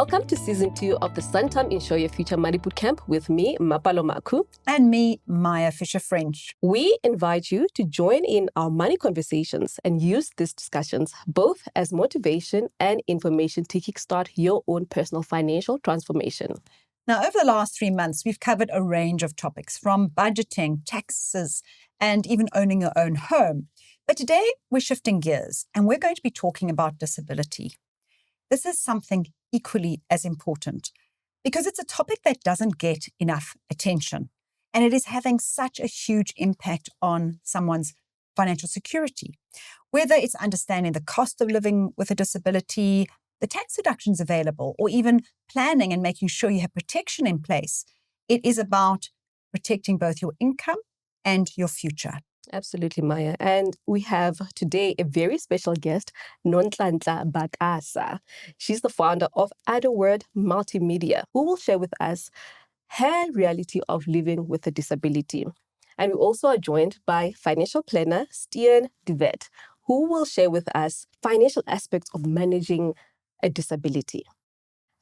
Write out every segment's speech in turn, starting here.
Welcome to Season 2 of the Santam Insure Your Future Money Bootcamp with me, Mapalo Maku. And me, Maya Fisher-French. We invite you to join in our money conversations and use these discussions both as motivation and information to kickstart your own personal financial transformation. Now, over the last 3 months, we've covered a range of topics from budgeting, taxes, and even owning your own home. But today, we're shifting gears and we're going to be talking about disability. This is something equally as important because it's a topic that doesn't get enough attention, and it is having such a huge impact on someone's financial security. Whether it's understanding the cost of living with a disability, the tax deductions available, or even planning and making sure you have protection in place, it is about protecting both your income and your future. Absolutely, Maya. And we have today a very special guest, Nonhlanhla Bakasa. She's the founder of AdoWord Multimedia, who will share with us her reality of living with a disability. And we also are joined by financial planner Stian de Witt, who will share with us financial aspects of managing a disability.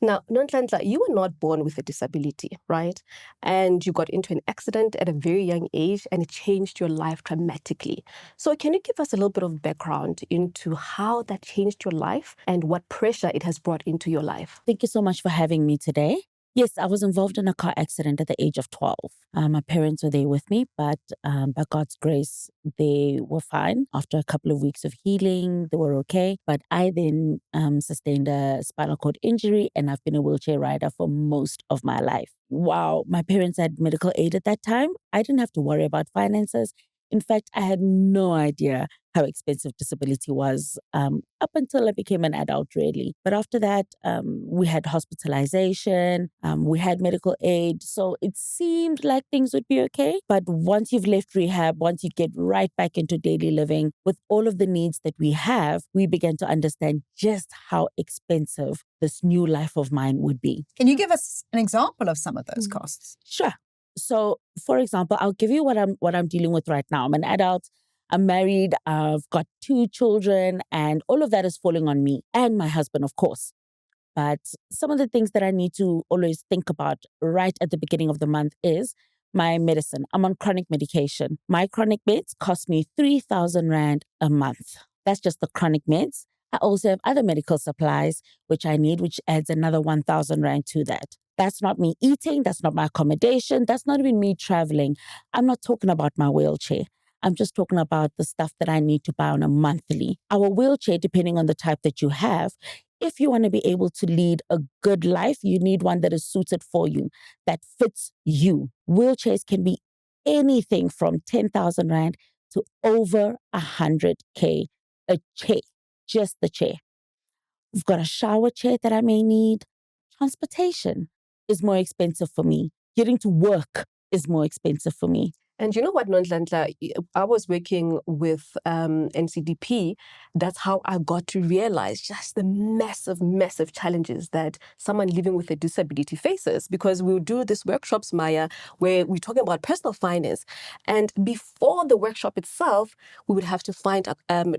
Now, Nonhlanhla, you were not born with a disability, right? And you got into an accident at a very young age and it changed your life dramatically. So can you give us a little bit of background into how that changed your life and what pressure it has brought into your life? Thank you so much for having me today. Yes, I was involved in a car accident at the age of 12. My parents were there with me, but by God's grace, they were fine. After a couple of weeks of healing, they were okay. But I then sustained a spinal cord injury, and I've been a wheelchair rider for most of my life. Wow, my parents had medical aid at that time. I didn't have to worry about finances. In fact, I had no idea how expensive disability was up until I became an adult, really. But after that, we had hospitalization, we had medical aid. So it seemed like things would be okay. But once you've left rehab, once you get right back into daily living with all of the needs that we have, we began to understand just how expensive this new life of mine would be. Can you give us an example of some of those costs? Sure. So, for example, I'll give you what I'm dealing with right now. I'm an adult. I'm married. I've got 2 children, and all of that is falling on me and my husband, of course. But some of the things that I need to always think about right at the beginning of the month is my medicine. I'm on chronic medication. My chronic meds cost me 3,000 Rand a month. That's just the chronic meds. I also have other medical supplies, which I need, which adds another 1,000 Rand to that. That's not me eating. That's not my accommodation. That's not even me traveling. I'm not talking about my wheelchair. I'm just talking about the stuff that I need to buy on a monthly. Our wheelchair, depending on the type that you have, if you want to be able to lead a good life, you need one that is suited for you, that fits you. Wheelchairs can be anything from 10,000 Rand to over 100K a chair, just the chair. We've got a shower chair that I may need. Transportation is more expensive for me. Getting to work is more expensive for me. And you know what, Nonhlanhla, I was working with NCDP. That's how I got to realize just the massive challenges that someone living with a disability faces. Because we'll do these workshops, Maya, where we're talking about personal finance. And before the workshop itself, we would have to find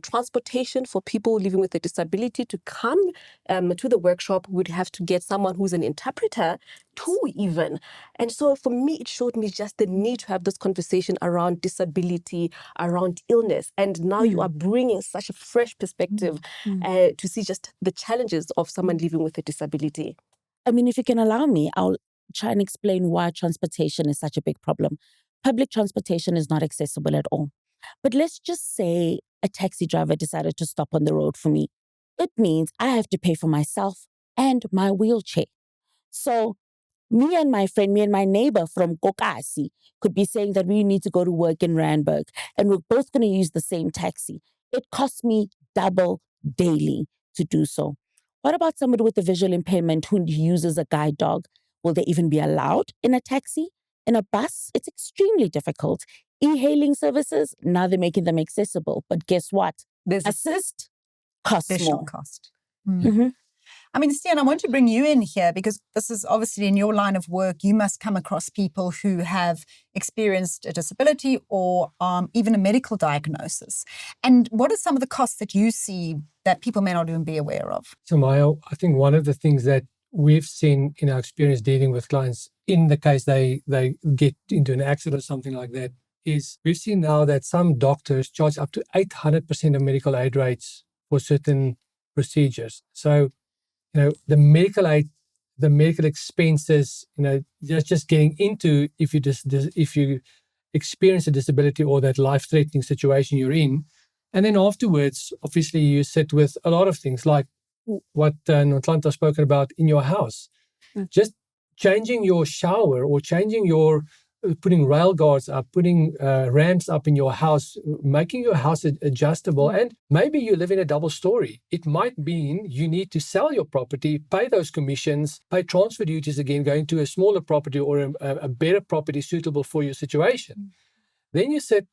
transportation for people living with a disability to come to the workshop. We'd have to get someone who's an interpreter too, even. And so for me, it showed me just the need to have this conversation around disability, around illness. And now you are bringing such a fresh perspective to see just the challenges of someone living with a disability. I mean, if you can allow me, I'll try and explain why transportation is such a big problem. Public transportation is not accessible at all. But let's just say a taxi driver decided to stop on the road for me. It means I have to pay for myself and my wheelchair. So me and my neighbor from Kokasi could be saying that we need to go to work in Randburg and we're both going to use the same taxi. It costs me double daily to do so. What about somebody with a visual impairment who uses a guide dog? Will they even be allowed in a taxi, in a bus? It's extremely difficult. E-hailing services, now they're making them accessible. But guess what? There's assist costs additional more. cost. I mean, Stian, I want to bring you in here because this is obviously in your line of work. You must come across people who have experienced a disability or even a medical diagnosis. And what are some of the costs that you see that people may not even be aware of? So Maya, I think one of the things that we've seen in our experience dealing with clients, in the case they get into an accident or something like that, is we've seen now that some doctors charge up to 800% of medical aid rates for certain procedures. So, the medical aid, the medical expenses, just getting into, if you experience a disability or that life-threatening situation you're in, and then afterwards, obviously, you sit with a lot of things like what Nonhlanhla has spoken about in your house. Just changing your shower or changing putting rail guards up, putting ramps up in your house, making your house adjustable. And maybe you live in a double story. It might mean you need to sell your property, pay those commissions, pay transfer duties again, going to a smaller property or a better property suitable for your situation. Then you sit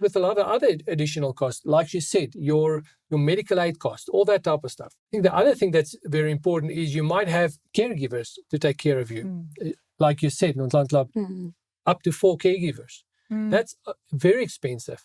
with a lot of other additional costs, like you said, your medical aid cost, all that type of stuff. I think the other thing that's very important is you might have caregivers to take care of you. Like you said, Nonhlanhla, up to 4 caregivers. That's very expensive.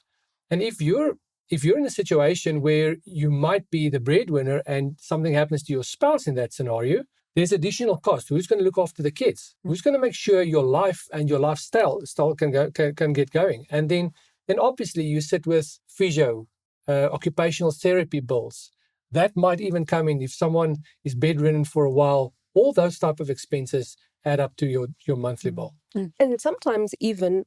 And if you're in a situation where you might be the breadwinner and something happens to your spouse in that scenario, there's additional cost. Who's going to look after the kids? Who's going to make sure your life and your lifestyle can get going? And then obviously you sit with physio, occupational therapy bills. That might even come in if someone is bedridden for a while. All those type of expenses add up to your monthly bill. And sometimes even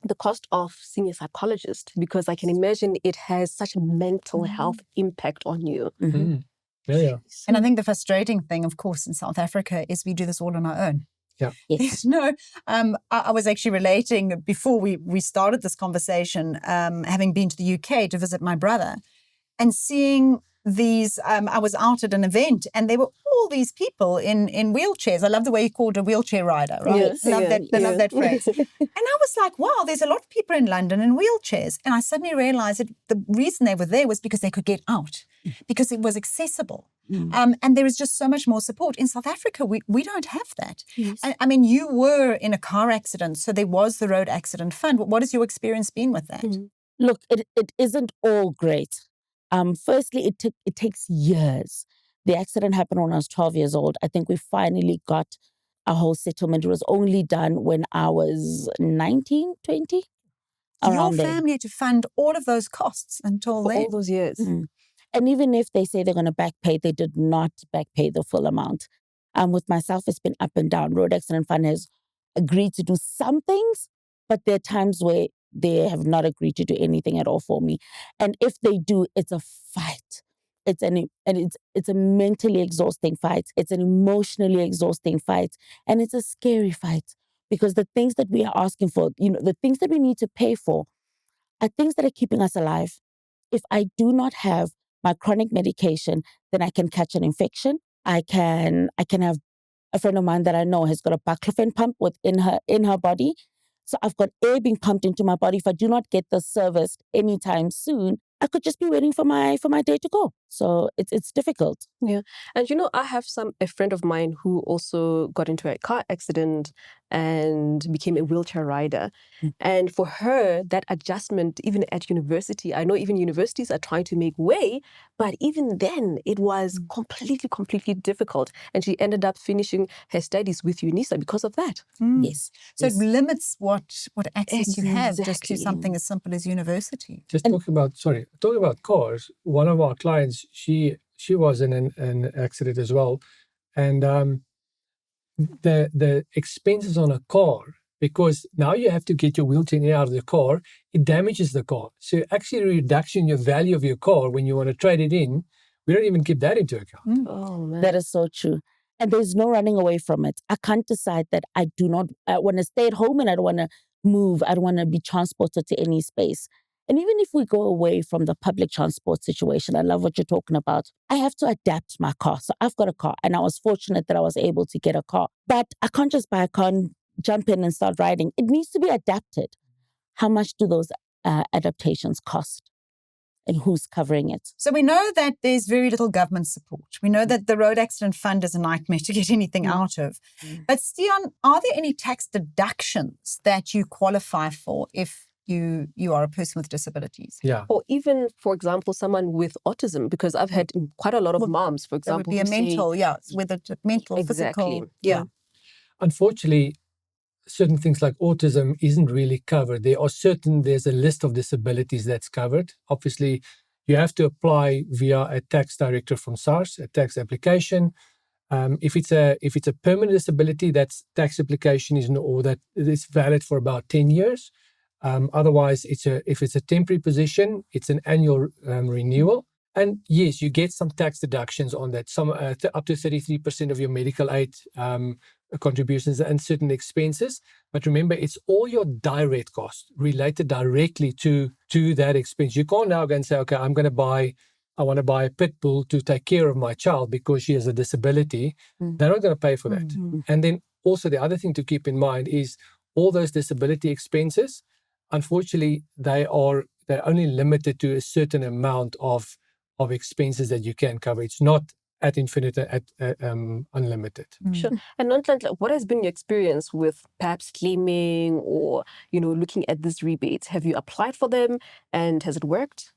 the cost of seeing a psychologist, because I can imagine it has such a mental health impact on you. Yeah. And I think the frustrating thing, of course, in South Africa is we do this all on our own. Yeah. Yes. No, I was actually relating before we started this conversation, having been to the UK to visit my brother and seeing these, I was out at an event and there were all these people in wheelchairs. I love the way you called a wheelchair rider, right? Yes, Love that phrase. And I was like, wow, there's a lot of people in London in wheelchairs. And I suddenly realized that the reason they were there was because they could get out, because it was accessible. And there was just so much more support. In South Africa, we don't have that. Yes. I mean, you were in a car accident, so there was the road accident fund. What has your experience been with that? Look, it isn't all great. Firstly, it takes years. The accident happened when I was 12 years old. I think we finally got a whole settlement. It was only done when I was 19, 20. Your family had to fund all of those costs until For then. all those years. And even if they say they're going to back pay, they did not back pay the full amount. With myself, it's been up and down. Road Accident Fund has agreed to do some things, but there are times where they have not agreed to do anything at all for me. And if they do, it's a fight. It's a mentally exhausting fight. It's an emotionally exhausting fight. And it's a scary fight because the things that we are asking for, the things that we need to pay for are things that are keeping us alive. If I do not have my chronic medication, then I can catch an infection. I can have a friend of mine that I know has got a baclofen pump in her body. So I've got air being pumped into my body. If I do not get the service anytime soon, I could just be waiting for my day to go. So it's difficult. Yeah. And I have a friend of mine who also got into a car accident and became a wheelchair rider. And for her, that adjustment, even at university, I know even universities are trying to make way, but even then it was completely difficult. And she ended up finishing her studies with UNISA because of that. Yes. So it limits what access you have just to Exactly. something as simple as university. Talking about cars, one of our clients, she was in an accident as well. And the expenses on a car, because now you have to get your wheelchair out of the car, it damages the car. So actually a reduction in your value of your car when you want to trade it in, we don't even keep that into account. Oh, man. That is so true. And there's no running away from it. I can't decide that I want to stay at home and I don't want to move. I don't want to be transported to any space. And even if we go away from the public transport situation, I love what you're talking about. I have to adapt my car. So I've got a car and I was fortunate that I was able to get a car. But I can't just buy a car and jump in and start riding. It needs to be adapted. How much do those adaptations cost? And who's covering it? So we know that there's very little government support. We know that the road accident fund is a nightmare to get anything out of. But Stian, are there any tax deductions that you qualify for if you are a person with disabilities. Yeah. Or even, for example, someone with autism, because I've had quite a lot of moms, for That would example, be a who say- mental, whether it's mental, Exactly. physical. Yeah. Unfortunately, certain things like autism isn't really covered. There's a list of disabilities that's covered. Obviously, you have to apply via a tax directive from SARS, a tax application. If it's a permanent disability, that's tax application that is valid for about 10 years. Otherwise, if it's a temporary position, it's an annual renewal. And yes, you get some tax deductions on that, some up to 33% of your medical aid contributions and certain expenses. But remember, it's all your direct costs related directly to that expense. You can't now go and say, okay, I want to buy a pit bull to take care of my child because she has a disability. They're not going to pay for that. And then also the other thing to keep in mind is all those disability expenses, unfortunately, they're only limited to a certain amount of expenses that you can cover. It's not at infinite, unlimited. Sure. And Nonhlanhla, what has been your experience with perhaps claiming or, looking at these rebates? Have you applied for them and has it worked?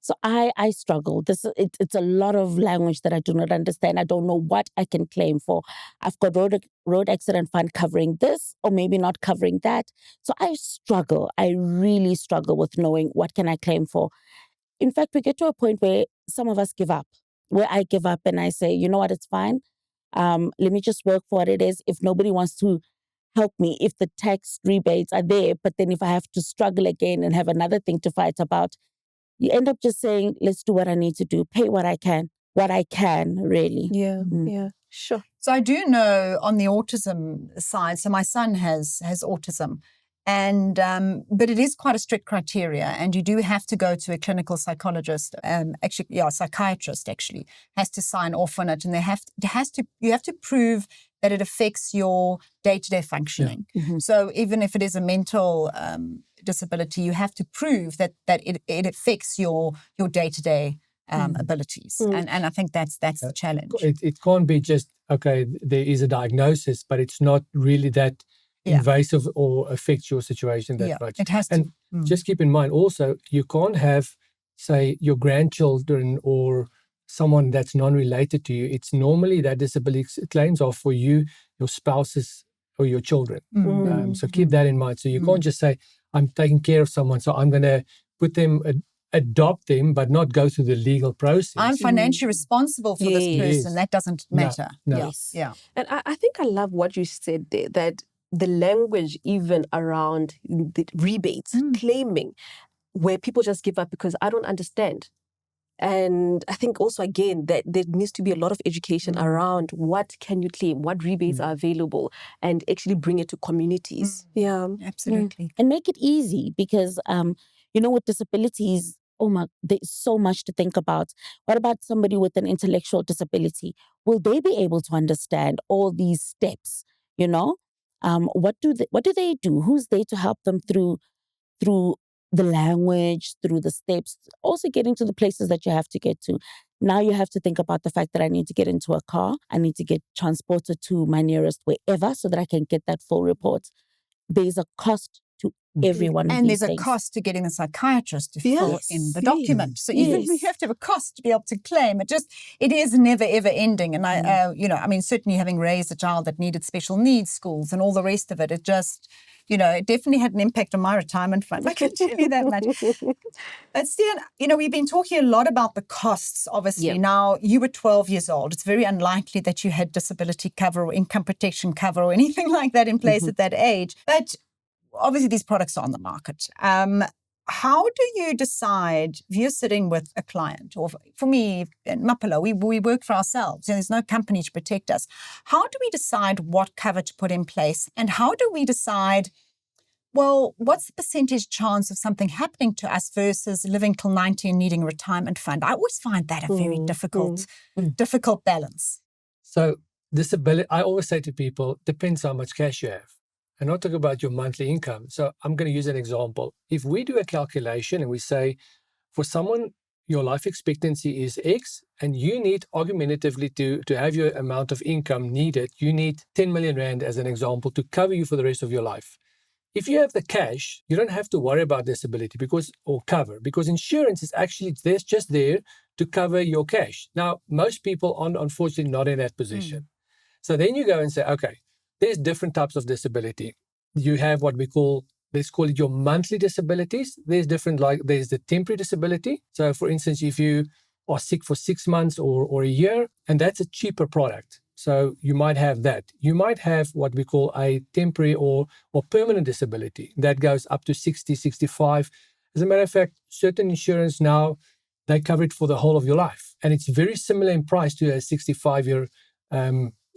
So I struggle. It's a lot of language that I do not understand. I don't know what I can claim for. I've got road accident fund covering this, or maybe not covering that. So I struggle. I really struggle with knowing what can I claim for. In fact, we get to a point where some of us give up. Where I give up and I say, you know what, it's fine. Let me just work for what it is. If nobody wants to help me, if the tax rebates are there, but then if I have to struggle again and have another thing to fight about, you end up just saying, let's do what I need to do, pay what I can, really. Yeah, yeah, sure. So I do know on the autism side, so my son has autism, and but it is quite a strict criteria, and you do have to go to a clinical psychologist, psychiatrist actually has to sign off on it, and you have to prove that it affects your day-to-day functioning. Mm-hmm. So even if it is a mental disability, you have to prove that it affects your day-to-day abilities, and I think that's the challenge. It can't be just, okay, there is a diagnosis, but it's not really that invasive or affects your situation that much. It has to. And just keep in mind also, you can't have, say, your grandchildren or someone that's non-related to you. It's normally that disability claims are for you, your spouses, or your children. So keep that in mind. So you can't just say, I'm taking care of someone, so I'm going to put them, adopt them, but not go through the legal process. I'm financially responsible for this person. That doesn't matter. No. Yes. Yeah. And I think I love what you said there, that the language even around the rebates, claiming, where people just give up because I don't understand. And I think also, again, that there needs to be a lot of education around what can you claim, what rebates are available, and actually bring it to communities. Yeah, Absolutely. And make it easy because, with disabilities, there's so much to think about. What about somebody with an intellectual disability? Will they be able to understand all these steps? What do they do? Who's there to help them through the language, through the steps, also getting to the places that you have to get to? Now you have to think about the fact that I need to get into a car. I need to get transported to my nearest wherever so that I can get that full report. There's a cost to every one of And these there's a things. cost to getting the psychiatrist to fill in the document. So even you have to have a cost to be able to claim. It is never ever ending. And I certainly having raised a child that needed special needs schools and all the rest of it, it just, it definitely had an impact on my retirement fund. I can tell you that much. But Stian, we've been talking a lot about the costs, obviously. Yep. Now, you were 12 years old. It's very unlikely that you had disability cover or income protection cover or anything like that in place at that age. But obviously, these products are on the market. How do you decide if you're sitting with a client, or for me, in Mapelo, we work for ourselves, and there's no company to protect us. How do we decide what cover to put in place? And how do we decide, well, what's the percentage chance of something happening to us versus living till 90 and needing a retirement fund? I always find that a very difficult balance. So disability, I always say to people, depends how much cash you have. And not talk about your monthly income. So I'm going to use an example. If we do a calculation and we say, for someone, your life expectancy is X, and you need, argumentatively, to have your amount of income needed, you need 10 million Rand, as an example, to cover you for the rest of your life. if you have the cash, you don't have to worry about disability or cover, because insurance is actually just there to cover your cash. Now, most people are unfortunately not in that position. So then you go and say, okay, there's different types of disability. You have what let's call it your monthly disabilities. There's there's the temporary disability. So for instance, if you are sick for 6 months or a year, and that's a cheaper product. So you might have that. You might have what we call a temporary or permanent disability that goes up to 60, 65. As a matter of fact, certain insurance now, they cover it for the whole of your life. And it's very similar in price to a 65-year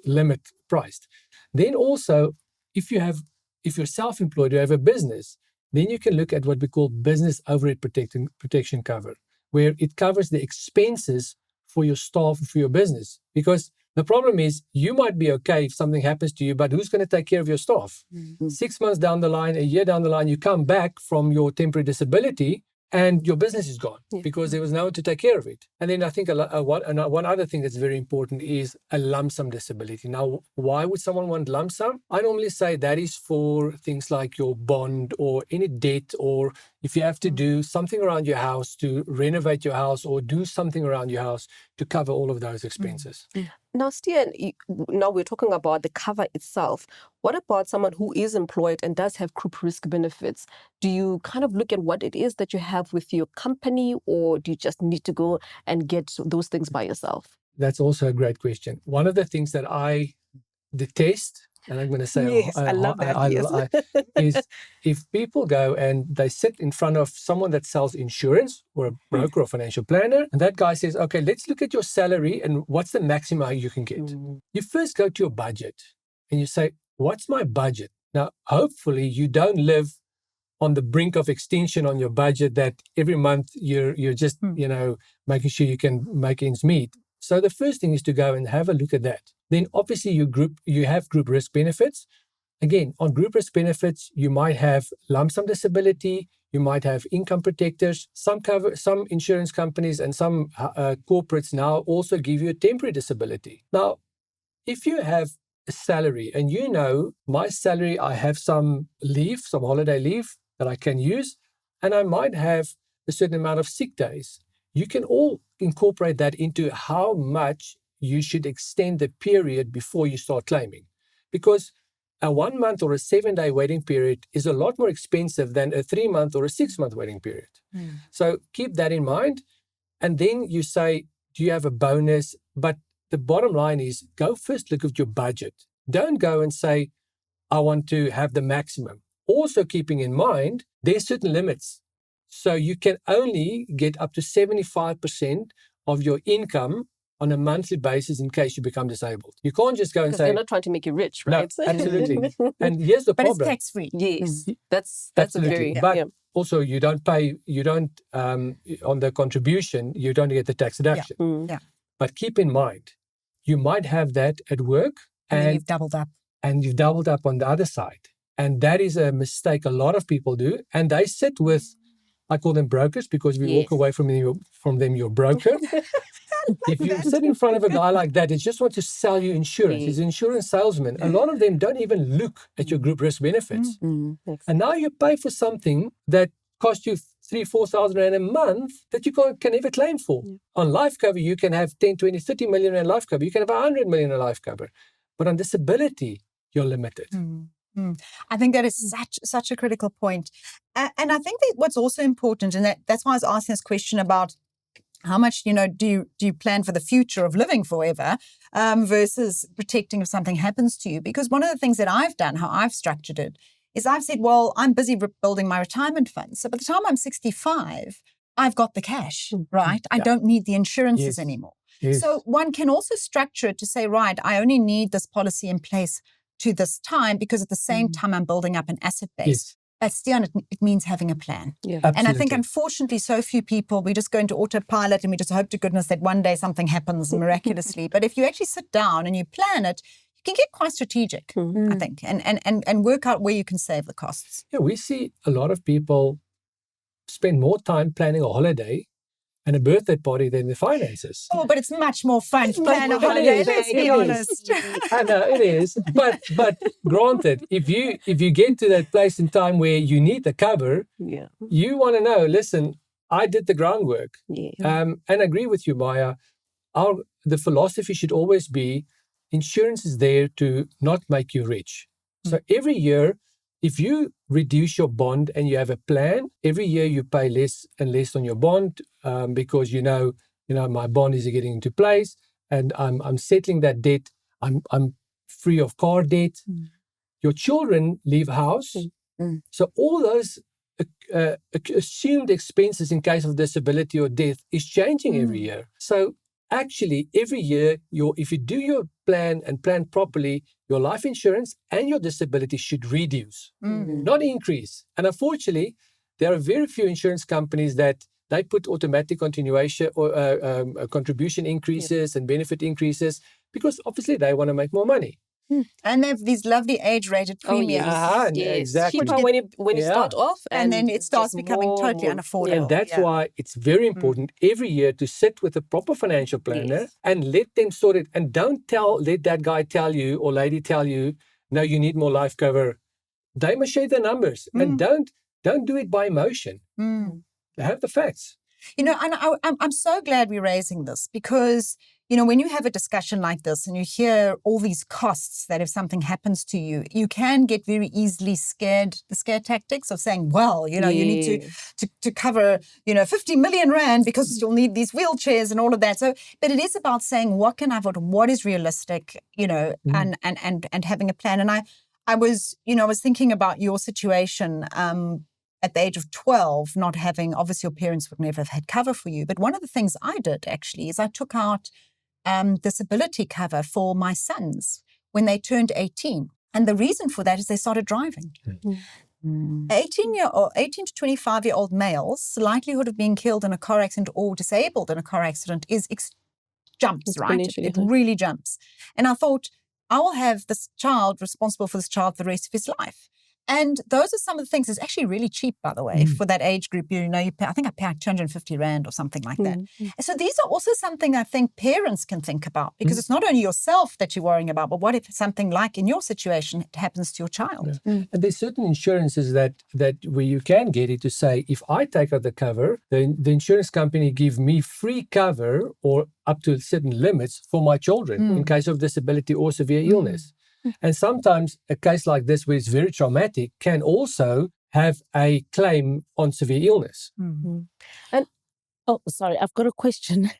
limit priced. Then also, if you're self-employed, you have a business, then you can look at what we call business overhead protection cover, where it covers the expenses for your staff and for your business. Because the problem is, you might be okay if something happens to you, but who's going to take care of your staff? 6 months down the line, a year down the line, you come back from your temporary disability and your business is gone because there was no one to take care of it. And then I think one other thing that's very important is a lump sum disability. Now, why would someone want lump sum? I normally say that is for things like your bond or any debt, or if you have to do something around your house to renovate your house or do something around your house to cover all of those expenses. Now, Stian, now we're talking about the cover itself. What about someone who is employed and does have group risk benefits? Do you kind of look at what it is that you have with your company, or do you just need to go and get those things by yourself? That's also a great question. One of the things that I detest, and I'm going to say, Yes, I love that. is if people go and they sit in front of someone that sells insurance or a broker or financial planner, and that guy says, okay, let's look at your salary and what's the maximum you can get. You first go to your budget and you say, what's my budget? Now, hopefully you don't live on the brink of extinction on your budget that every month you're just, making sure you can make ends meet. So the first thing is to go and have a look at that. Then obviously you have group risk benefits. Again, on group risk benefits, you might have lump sum disability, you might have income protectors. Some insurance companies and some corporates now also give you a temporary disability. Now, if you have a salary and my salary, I have some holiday leave that I can use, and I might have a certain amount of sick days. You can all incorporate that into how much you should extend the period before you start claiming. Because a 1 month or a 7-day waiting period is a lot more expensive than a 3-month or a 6-month waiting period. So keep that in mind. And then you say, do you have a bonus? But the bottom line is, go first look at your budget. Don't go and say, I want to have the maximum. Also keeping in mind, there's certain limits. So you can only get up to 75% of your income on a monthly basis in case you become disabled. You can't just go and say... They're not trying to make you rich, right? No, absolutely. And here's the problem. But it's tax-free. Yes, that's Absolutely. But also you don't, on the contribution, you don't get the tax deduction. But keep in mind, you might have that at work and then you've doubled up. And you've doubled up on the other side. And that is a mistake a lot of people do. And they sit with, I call them brokers because we walk away from them, your broker. If you sit in front of a guy like that, he just wants to sell you insurance. He's an insurance salesman. A lot of them don't even look at your group risk benefits. And now you pay for something that costs you 3,000-4,000 Rand a month that you can never claim for. On life cover, you can have 10, 20, 30 million Rand life cover. You can have 100 million in life cover. But on disability, you're limited. I think that is such a critical point. And I think that what's also important, and that's why I was asking this question about how much, do you plan for the future of living forever versus protecting if something happens to you? Because one of the things that I've done, how I've structured it, is I've said, well, I'm busy building my retirement fund. So by the time I'm 65, I've got the cash, right? I don't need the insurances anymore. So one can also structure it to say, right, I only need this policy in place to this time because at the same time I'm building up an asset base. But Stian, it means having a plan. And I think, unfortunately, so few people, we just go into autopilot and we just hope to goodness that one day something happens miraculously. But if you actually sit down and you plan it, you can get quite strategic, I think, and work out where you can save the costs. Yeah, we see a lot of people spend more time planning a holiday and a birthday party than the finances. Oh, but it's much more fun to plan a more fun. holiday, It is. let's It be is. honest. I know it is, but granted, if you get to that place in time where you need the cover, Yeah. you want to know. Listen, I did the groundwork, Yeah. and I agree with you, Maya. The philosophy should always be, insurance is there to not make you rich. So every year, if you reduce your bond and you have a plan, every year you pay less and less on your bond, because you know my bond is getting into place, and I'm settling that debt. I'm free of car debt. Your children leave house, so all those assumed expenses in case of disability or death is changing every year. So actually, every year, if you do your plan and plan properly, your life insurance and your disability should reduce, not increase. And unfortunately, there are very few insurance companies that they put automatic continuation or contribution increases and benefit increases, because obviously they want to make more money. And they have these lovely age-rated premiums. Exactly. Cheaper when you start off, And then it starts just becoming totally unaffordable. And that's why it's very important every year to sit with a proper financial planner and let them sort it. And don't let that guy tell you or lady tell you, no, you need more life cover. They must share the numbers, and don't do it by emotion. They have the facts. And I'm so glad we're raising this, because, when you have a discussion like this and you hear all these costs that if something happens to you, you can get very easily scared, the scare tactics of saying, well, you need to cover, 50 million rand because you'll need these wheelchairs and all of that. So, but it is about saying, what can I afford? What is realistic, and having a plan. And I was thinking about your situation, at the age of 12, not having, obviously your parents would never have had cover for you. But one of the things I did actually is I took out disability cover for my sons when they turned 18. And the reason for that is they started driving. 18 to 25-year-old males, the likelihood of being killed in a car accident or disabled in a car accident jumps, right? It really jumps. And I thought, I will have this child responsible for this child for the rest of his life. And those are some of the things. It's actually really cheap, by the way, for that age group. You pay, I think I paid 250 rand or something like that. And so these are also something I think parents can think about, because it's not only yourself that you're worrying about, but what if something like in your situation happens to your child? And there's certain insurances that where you can get it to say, if I take out the cover, the insurance company give me free cover or up to certain limits for my children in case of disability or severe illness. And sometimes a case like this, where it's very traumatic, can also have a claim on severe illness. And sorry, I've got a question.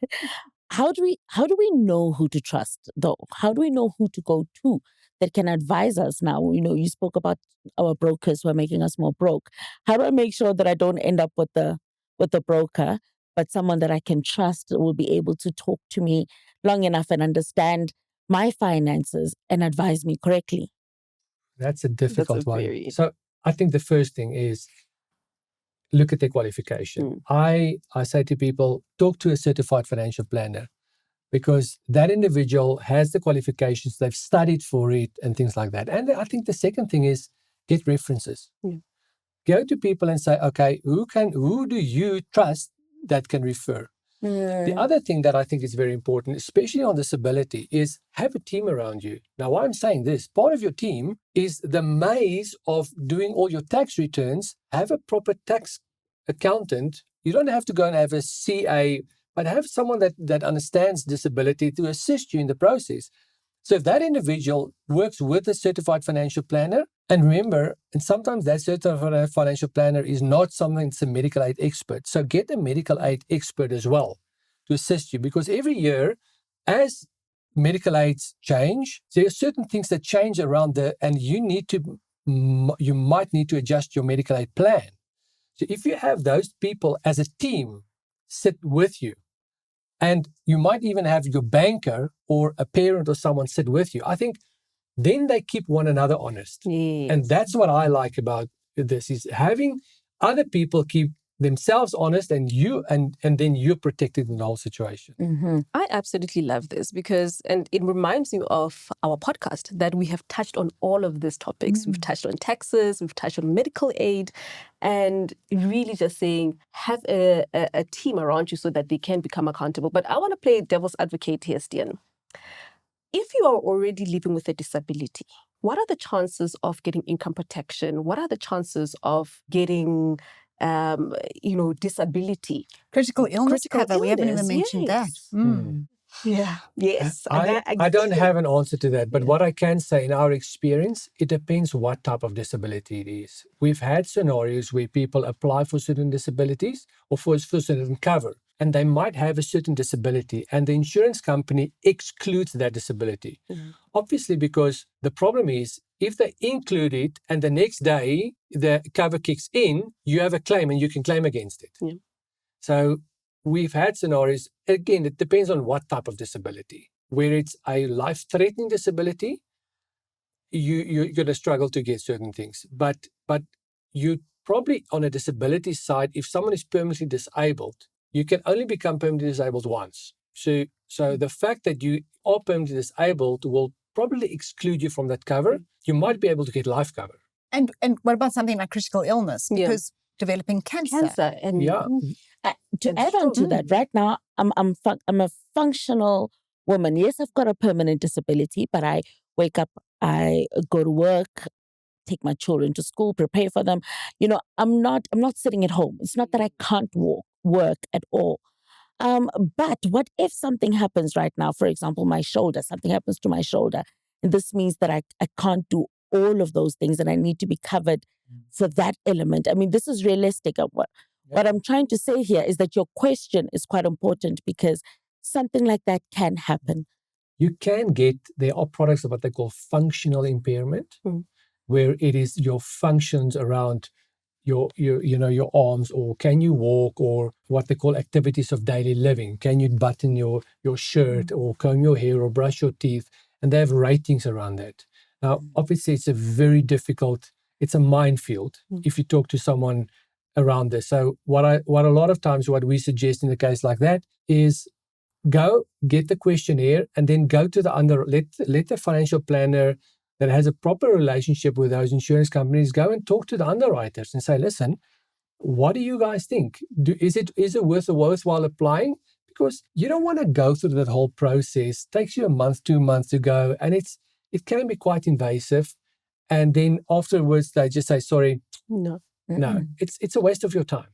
How do we know who to trust, though? How do we know who to go to that can advise us now? You spoke about our brokers who are making us more broke. How do I make sure that I don't end up with the broker, but someone that I can trust will be able to talk to me long enough and understand my finances and advise me correctly? That's a difficult one. So I think the first thing is look at their qualification. I say to people, talk to a certified financial planner, because that individual has the qualifications, they've studied for it and things like that. And I think the second thing is get references. Go to people and say, okay, who do you trust that can refer? The other thing that I think is very important, especially on disability, is have a team around you. Now, why I'm saying this, part of your team is the maze of doing all your tax returns. Have a proper tax accountant. You don't have to go and have a CA, but have someone that understands disability to assist you in the process. So if that individual works with a certified financial planner, and remember, and sometimes that certified financial planner is not someone that's a medical aid expert. So get a medical aid expert as well to assist you, because every year, as medical aids change, there are certain things that change around and you might need to adjust your medical aid plan. So if you have those people as a team sit with you, and you might even have your banker or a parent or someone sit with you, I think then they keep one another honest. And that's what I like about this, is having other people keep themselves honest, and then you're protected in the whole situation. Mm-hmm. I absolutely love this because, and it reminds me of our podcast that we have touched on all of these topics. We've touched on taxes, we've touched on medical aid, and really just saying have a team around you so that they can become accountable. But I want to play devil's advocate here, Stian. If you are already living with a disability, what are the chances of getting income protection? What are the chances of getting disability? Critical illness cover. We haven't even illness, mentioned yes. that. Yeah. Yes. I don't have an answer to that, but what I can say in our experience, it depends what type of disability it is. We've had scenarios where people apply for certain disabilities or for certain cover, and they might have a certain disability, and the insurance company excludes that disability. Obviously, because the problem is, if they include it and the next day the cover kicks in, you have a claim and you can claim against it. Yeah. So we've had scenarios, again, it depends on what type of disability. Where it's a life-threatening disability, you're going to struggle to get certain things. But you probably, on a disability side, if someone is permanently disabled, you can only become permanently disabled once. So the fact that you are permanently disabled will probably exclude you from that cover. You might be able to get life cover. And what about something like critical illness? Because developing cancer. And To add on to that, right now I'm a functional woman. Yes, I've got a permanent disability, but I wake up, I go to work, take my children to school, prepare for them. I'm not sitting at home. It's not that I can't work at all. But what if something happens right now? For example, something happens to my shoulder, and this means that I can't do all of those things, and I need to be covered for that element. I mean, this is realistic. What I'm trying to say here is that your question is quite important because something like that can happen. You can there are products of what they call functional impairment, where it is your functions around your arms, or can you walk, or what they call activities of daily living. Can you button your shirt, or comb your hair, or brush your teeth? And they have ratings around that. Now, obviously, it's it's a minefield if you talk to someone around this. So what a lot of times what we suggest in a case like that is go get the questionnaire and then go to let the financial planner that has a proper relationship with those insurance companies go and talk to the underwriters and say, listen, what do you guys think? Is it worthwhile applying? Because you don't want to go through that whole process. It takes you a month, 2 months to go, and it can be quite invasive. And then afterwards they just say, sorry, no, it's a waste of your time.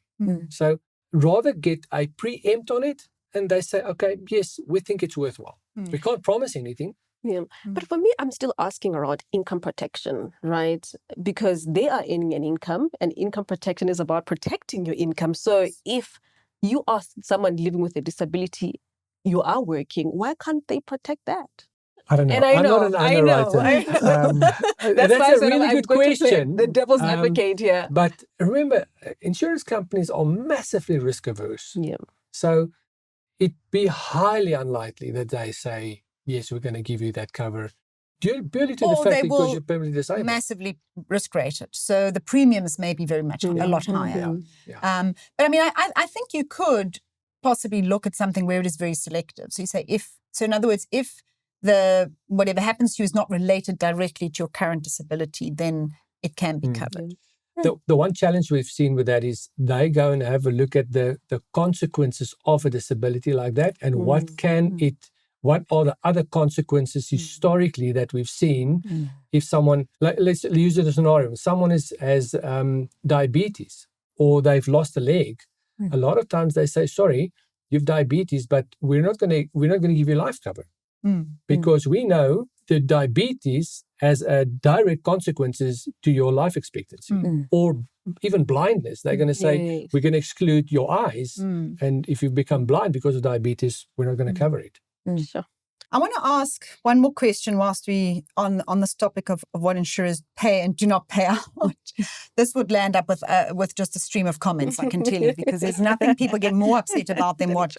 So rather get a preempt on it, and they say, okay, yes, we think it's worthwhile. We can't promise anything. Yeah. But for me, I'm still asking around income protection, right? Because they are earning an income, and income protection is about protecting your income. So if you are someone living with a disability, you are working, why can't they protect that? I don't know. And I'm not an underwriter. That's a really good question. The devil's advocate here. But remember, insurance companies are massively risk averse. Yeah. So it'd be highly unlikely that they say, yes, we're going to give you that cover. Purely to the fact because you're permanently disabled. Massively risk rated. So the premiums may be very much a lot higher. Yeah. But I mean, I think you could possibly look at something where it is very selective. So you say in other words, if whatever happens to you is not related directly to your current disability, then it can be covered. The one challenge we've seen with that is they go and have a look at the consequences of a disability like that, and what are the other consequences historically that we've seen if someone, let's use it as a scenario, someone has diabetes or they've lost a leg. A lot of times they say, sorry, you've diabetes, but we're not going to give you life cover. Because we know the diabetes has direct consequences to your life expectancy or even blindness. They're going to say, we're going to exclude your eyes. And if you become blind because of diabetes, we're not going to cover it. Sure. I want to ask one more question whilst we on this topic of what insurers pay and do not pay out. This would land up with just a stream of comments, I can tell you, because there's nothing people get more upset about than what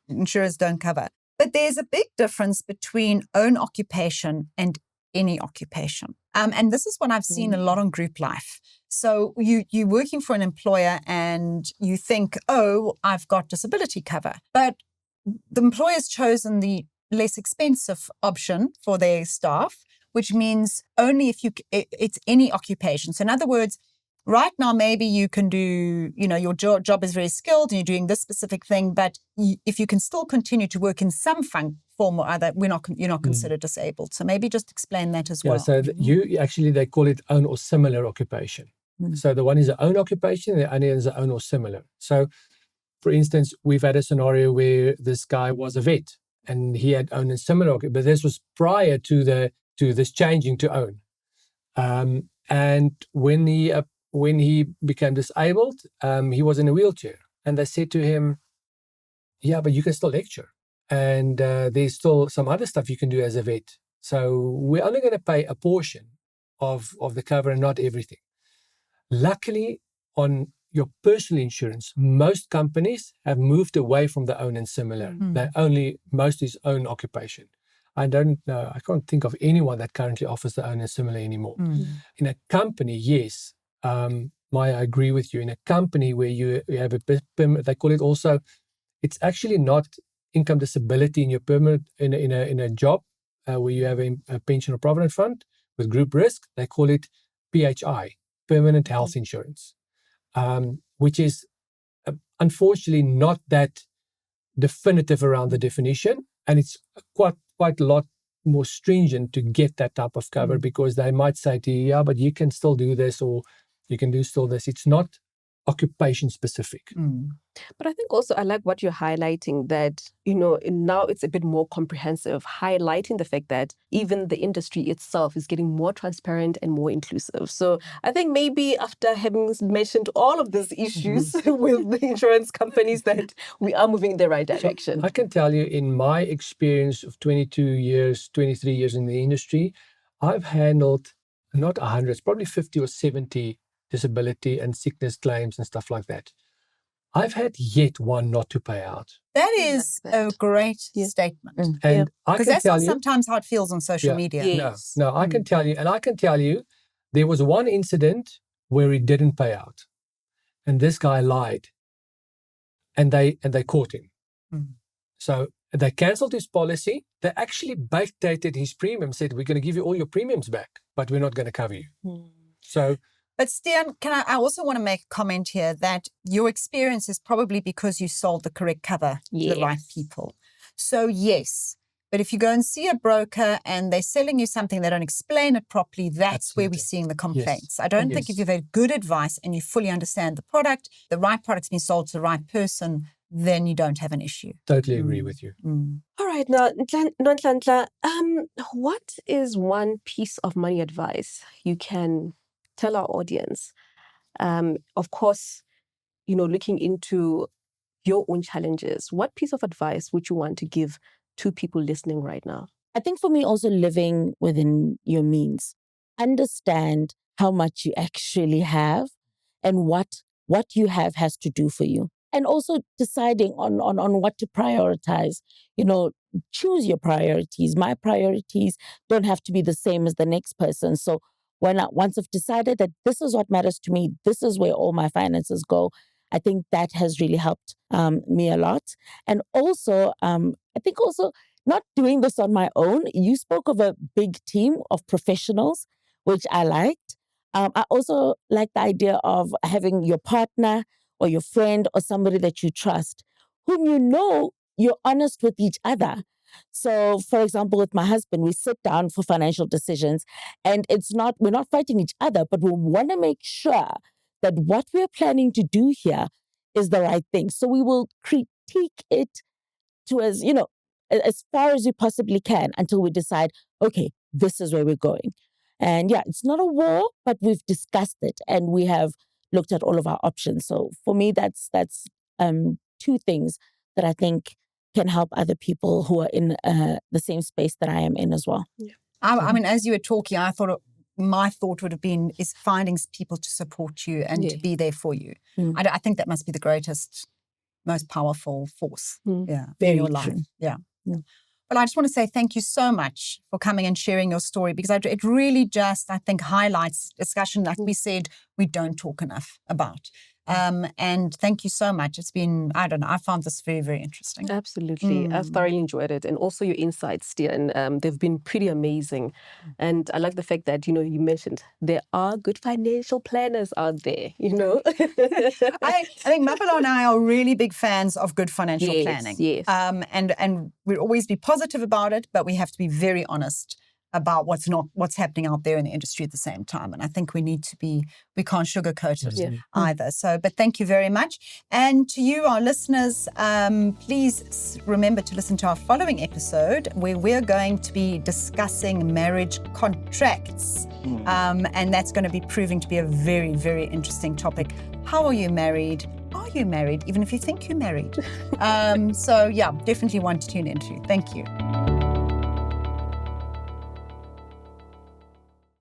insurers don't cover. But there's a big difference between own occupation and any occupation. And this is what I've seen a lot on group life. So you're working for an employer and you think, oh, I've got disability cover. But the employer's chosen the less expensive option for their staff, which means only if it's any occupation. So in other words, right now, maybe you can do, your job is very skilled and you're doing this specific thing, but if you can still continue to work in some form or other, you're not considered disabled. So maybe just explain that as well. So they call it own or similar occupation. So the one is an own occupation, the other is an own or similar. So for instance, we've had a scenario where this guy was a vet and he had own and similar, but this was prior to this changing to own. And when he became disabled, he was in a wheelchair, and they said to him, "Yeah, but you can still lecture, and there's still some other stuff you can do as a vet. So we're only going to pay a portion of the cover and not everything." Luckily, on your personal insurance, most companies have moved away from the own and similar. They most is own occupation. I can't think of anyone that currently offers the own and similar anymore. In a company, yes, Maya, I agree with you. In a company where you have they call it also, it's actually not income disability in your permanent in a job where you have a pension or provident fund with group risk. They call it PHI, permanent health insurance, which is unfortunately not that definitive around the definition, and it's quite a lot more stringent to get that type of cover because they might say to you, yeah, but you can still do this or you can do still this. It's not occupation specific. But I think also I like what you're highlighting, that, now it's a bit more comprehensive, highlighting the fact that even the industry itself is getting more transparent and more inclusive. So I think maybe after having mentioned all of these issues with the insurance companies, that we are moving in the right direction. So I can tell you, in my experience of 23 years in the industry, I've handled not 100, it's probably 50 or 70 disability and sickness claims and stuff like that. I've had yet one not to pay out. That is a great statement. And I can that's tell not you, sometimes how it feels on social media. Yes. No, I can tell you, and I can tell you, there was one incident where he didn't pay out, and this guy lied, and they caught him. So they cancelled his policy. They actually backdated his premium, said, we're going to give you all your premiums back, but we're not going to cover you. So. But Stian, I also want to make a comment here that your experience is probably because you sold the correct cover to the right people. So yes, but if you go and see a broker and they're selling you something, they don't explain it properly, that's where we're seeing the complaints. I don't think if you've had good advice and you fully understand the product, the right product's been sold to the right person, then you don't have an issue. Totally agree with you. All right, now, Nonhlanhla, what is one piece of money advice you can tell our audience? Of course, looking into your own challenges, what piece of advice would you want to give to people listening right now? I think for me, also living within your means. Understand how much you actually have and what you have has to do for you. And also deciding on what to prioritize. Choose your priorities. My priorities don't have to be the same as the next person. So once I've decided that this is what matters to me, this is where all my finances go, I think that has really helped me a lot. And also, I think also not doing this on my own. You spoke of a big team of professionals, which I liked. I also like the idea of having your partner or your friend or somebody that you trust, whom you're honest with each other. So, for example, with my husband, we sit down for financial decisions, and we're not fighting each other, but we want to make sure that what we're planning to do here is the right thing. So we will critique it to as far as we possibly can until we decide, okay, this is where we're going. And it's not a war, but we've discussed it and we have looked at all of our options. So for me, that's two things that I think can help other people who are in the same space that I am in as well. Yeah. I mean, as you were talking, my thought would have been is finding people to support you and to be there for you. I think that must be the greatest, most powerful force in your life. Yeah. Well, I just want to say thank you so much for coming and sharing your story, because it really just, I think, highlights discussion, like we said, we don't talk enough about. And thank you so much. It's been, I don't know, I found this very, very interesting. Absolutely. I've thoroughly enjoyed it. And also your insights, Stian, they've been pretty amazing. And I like the fact that, you mentioned there are good financial planners out there, I think Mapelo and I are really big fans of good financial planning. Yes. And we'll always be positive about it, but we have to be very honest about what's happening out there in the industry at the same time. And I think we can't sugarcoat it either. So, but thank you very much. And to you, our listeners, please remember to listen to our following episode, where we're going to be discussing marriage contracts. And that's going to be proving to be a very, very interesting topic. How are you married? Are you married, even if you think you're married? So yeah, definitely one to tune into. Thank you.